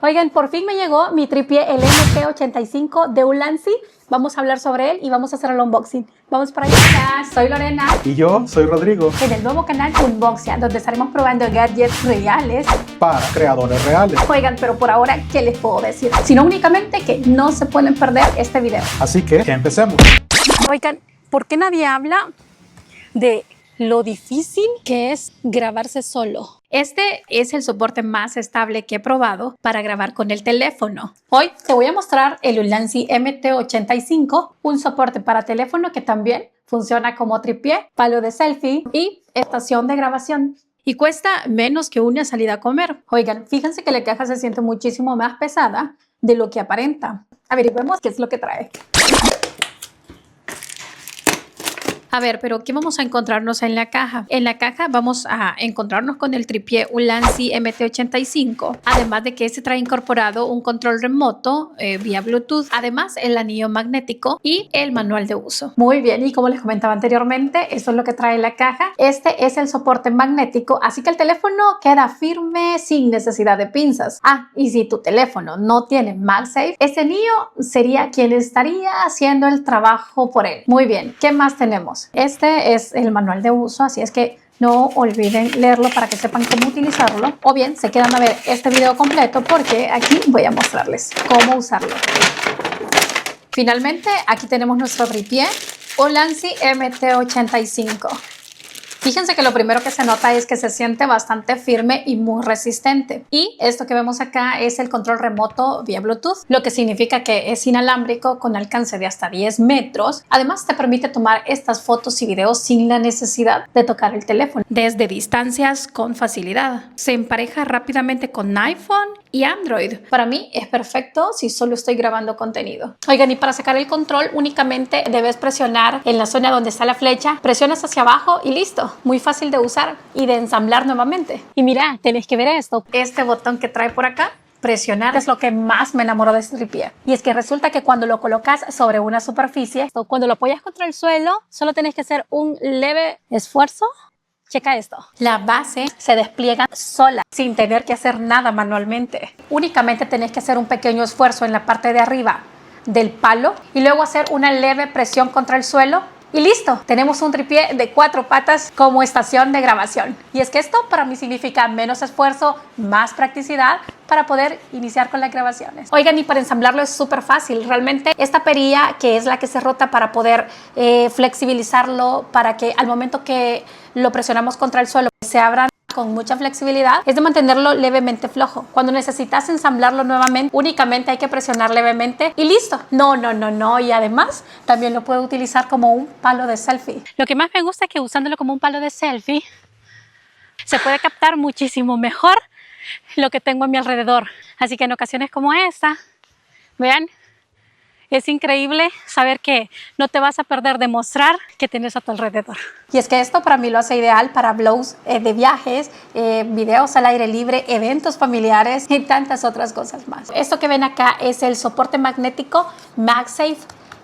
Oigan, por fin me llegó mi trípode, el MT85 de Ulanzi. Vamos a hablar sobre él y vamos a hacer el unboxing. Vamos para allá. Hola, soy Lorena. Y yo soy Rodrigo. En el nuevo canal Unboxia, donde estaremos probando gadgets reales para creadores reales. Oigan, pero por ahora, ¿qué les puedo decir? Sino únicamente que no se pueden perder este video. Así que empecemos. Oigan, ¿por qué nadie habla de lo difícil que es grabarse solo? Este es el soporte más estable que he probado para grabar con el teléfono. Hoy te voy a mostrar el Ulanzi MT85, un soporte para teléfono que también funciona como tripié, palo de selfie y estación de grabación. Y cuesta menos que una salida a comer. Oigan, fíjense que la caja se siente muchísimo más pesada de lo que aparenta. Averiguemos qué es lo que trae. A ver, pero ¿qué vamos a encontrarnos en la caja? En la caja vamos a encontrarnos con el tripié Ulanzi MT85, además de que este trae incorporado un control remoto vía Bluetooth, además el anillo magnético y el manual de uso. Muy bien, y como les comentaba anteriormente, esto es lo que trae la caja. Este es el soporte magnético, así que el teléfono queda firme sin necesidad de pinzas. Ah, y si tu teléfono no tiene MagSafe, este anillo sería quien estaría haciendo el trabajo por él. Muy bien, ¿qué más tenemos? Este es el manual de uso, así es que no olviden leerlo para que sepan cómo utilizarlo. O bien, se quedan a ver este video completo porque aquí voy a mostrarles cómo usarlo. Finalmente, aquí tenemos nuestro tripié Ulanzi MT85. Fíjense que lo primero que se nota es que se siente bastante firme y muy resistente. Y esto que vemos acá es el control remoto vía Bluetooth, lo que significa que es inalámbrico con alcance de hasta 10 metros. Además, te permite tomar estas fotos y videos sin la necesidad de tocar el teléfono, desde distancias con facilidad. Se empareja rápidamente con iPhone y Android. Para mí es perfecto si solo estoy grabando contenido. Oigan, y para sacar el control únicamente debes presionar en la zona donde está la flecha, presionas hacia abajo y listo. Muy fácil de usar y de ensamblar nuevamente. Y mira, tenés que ver esto. Este botón que trae por acá, presionar, es lo que más me enamoró de este tripié. Y es que resulta que cuando lo colocas sobre una superficie, cuando lo apoyas contra el suelo, solo tenés que hacer un leve esfuerzo. Checa esto. La base se despliega sola, sin tener que hacer nada manualmente. Únicamente tenés que hacer un pequeño esfuerzo en la parte de arriba del palo y luego hacer una leve presión contra el suelo. Y listo, tenemos un tripié de 4 patas como estación de grabación. Y es que esto para mí significa menos esfuerzo, más practicidad para poder iniciar con las grabaciones. Oigan, y para ensamblarlo es súper fácil. Realmente esta perilla, que es la que se rota para poder flexibilizarlo, para que al momento que lo presionamos contra el suelo se abran con mucha flexibilidad, es de mantenerlo levemente flojo. Cuando necesitas ensamblarlo nuevamente, únicamente hay que presionar levemente y listo. No. Y además, también lo puedo utilizar como un palo de selfie. Lo que más me gusta es que usándolo como un palo de selfie, se puede captar muchísimo mejor lo que tengo a mi alrededor. Así que en ocasiones como esta, vean, es increíble saber que no te vas a perder de mostrar que tienes a tu alrededor. Y es que esto para mí lo hace ideal para blogs de viajes, videos al aire libre, eventos familiares y tantas otras cosas más. Esto que ven acá es el soporte magnético MagSafe,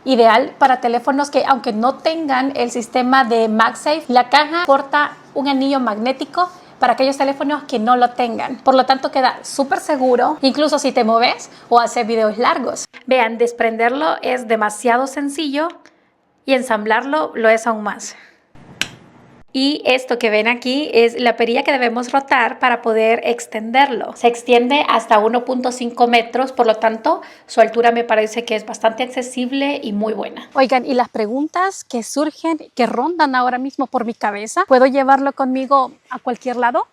ideal para teléfonos que aunque no tengan el sistema de MagSafe, la caja porta un anillo magnético para aquellos teléfonos que no lo tengan. Por lo tanto, queda súper seguro, incluso si te mueves o haces videos largos. Vean, desprenderlo es demasiado sencillo y ensamblarlo lo es aún más. Y esto que ven aquí es la perilla que debemos rotar para poder extenderlo. Se extiende hasta 1.5 metros, por lo tanto, su altura me parece que es bastante accesible y muy buena. Oigan, y las preguntas que surgen, que rondan ahora mismo por mi cabeza, ¿puedo llevarlo conmigo a cualquier lado?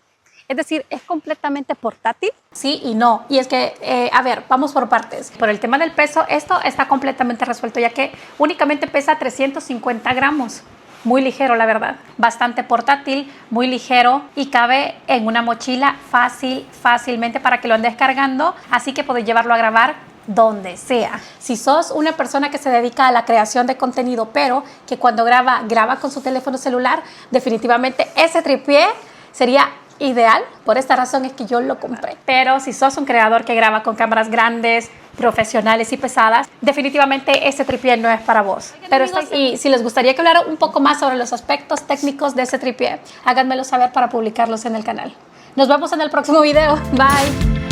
Es decir, ¿es completamente portátil? Sí y no. Y es que, a ver, vamos por partes. Por el tema del peso, esto está completamente resuelto, ya que únicamente pesa 350 gramos. Muy ligero, la verdad. Bastante portátil, muy ligero y cabe en una mochila fácilmente para que lo andes cargando. Así que puedes llevarlo a grabar donde sea. Si sos una persona que se dedica a la creación de contenido, pero que cuando graba con su teléfono celular, definitivamente ese tripié sería ideal. Por esta razón es que yo lo compré. Pero si sos un creador que graba con cámaras grandes, profesionales y pesadas, definitivamente este tripié no es para vos. Pero y si les gustaría que hablara un poco más sobre los aspectos técnicos de ese tripié, háganmelo saber para publicarlos en el canal. Nos vemos en el próximo video. Bye.